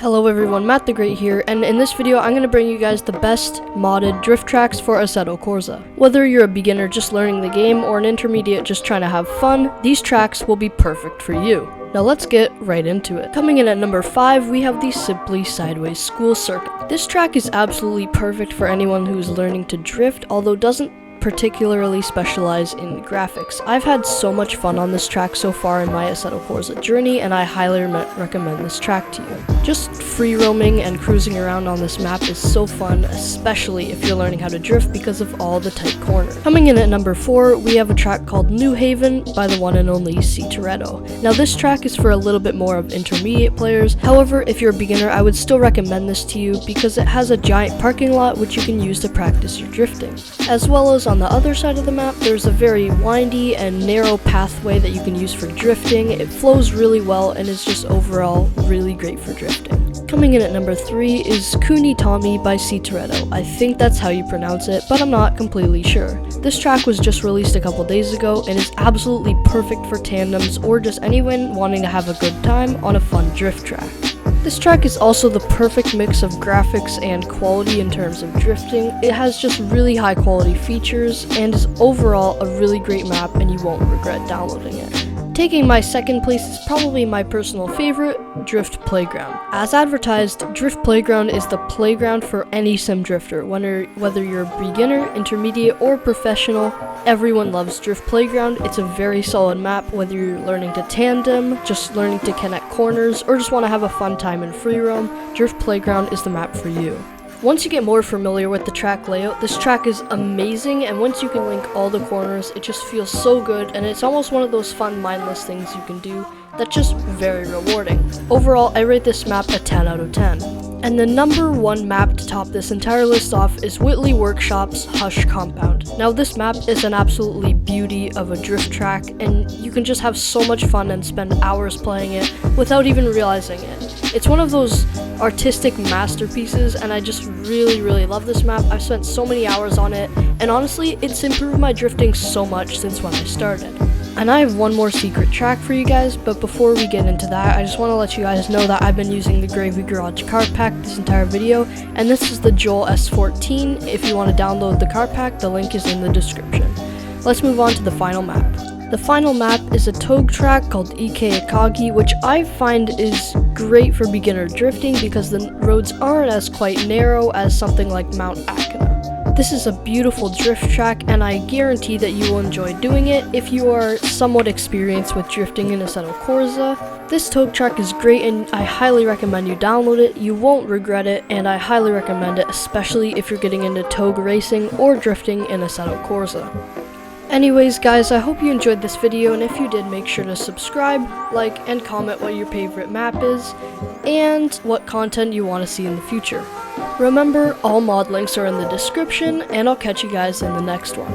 Hello everyone, Matt the Great here, and in this video I'm going to bring you guys the best modded drift tracks for Assetto Corsa. Whether you're a beginner just learning the game or an intermediate just trying to have fun, these tracks will be perfect for you. Now let's get right into it. Coming in at number 5, we have the Simply Sideways School Circuit. This track is absolutely perfect for anyone who's learning to drift, although doesn't particularly specialize in graphics. I've had so much fun on this track so far in my Assetto Corsa journey, and I highly recommend this track to you. Just free roaming and cruising around on this map is so fun, especially if you're learning how to drift because of all the tight corners. Coming in at number 4, we have a track called Newhaven by the one and only Toretto. Now this track is for a little bit more of intermediate players. However, if you're a beginner, I would still recommend this to you because it has a giant parking lot which you can use to practice your drifting. As well as on the other side of the map, there's a very windy and narrow pathway that you can use for drifting. It flows really well and is just overall really great for drifting. Coming in at number 3 is Kunitomi by Toretto. I think that's how you pronounce it, but I'm not completely sure. This track was just released a couple days ago and is absolutely perfect for tandems or just anyone wanting to have a good time on a fun drift track. This track is also the perfect mix of graphics and quality in terms of drifting. It has just really high quality features and is overall a really great map, and you won't regret downloading it. Taking my second place is probably my personal favorite, Drift Playground. As advertised, Drift Playground is the playground for any sim drifter. Whether you're a beginner, intermediate, or professional, everyone loves Drift Playground. It's a very solid map, whether you're learning to tandem, just learning to connect corners, or just want to have a fun time in free roam. Drift Playground is the map for you. Once you get more familiar with the track layout, this track is amazing, and once you can link all the corners, it just feels so good, and it's almost one of those fun mindless things you can do that's just very rewarding. Overall, I rate this map a 10 out of 10. And the number 1 map to top this entire list off is Whitley Workshop's Hush Compound. Now this map is an absolutely beauty of a drift track, and you can just have so much fun and spend hours playing it without even realizing it. It's one of those artistic masterpieces, and I just really love this map. I've spent so many hours on it, and honestly, it's improved my drifting so much since when I started. And I have one more secret track for you guys, but before we get into that, I just want to let you guys know that I've been using the Gravy Garage card pack this entire video, and this is the Joel S14. If you want to download the card pack, the link is in the description. Let's move on to the final map. The final map is a togue track called Akagi, which I find is great for beginner drifting because the roads aren't as quite narrow as something like Mount Akana. This is a beautiful drift track, and I guarantee that you will enjoy doing it if you are somewhat experienced with drifting in Assetto Corsa. This togue track is great, and I highly recommend you download it. You won't regret it, and I highly recommend it, especially if you're getting into togue racing or drifting in Assetto Corsa. Anyways guys, I hope you enjoyed this video, and if you did, make sure to subscribe, like, and comment what your favorite map is, and what content you want to see in the future. Remember, all mod links are in the description, and I'll catch you guys in the next one.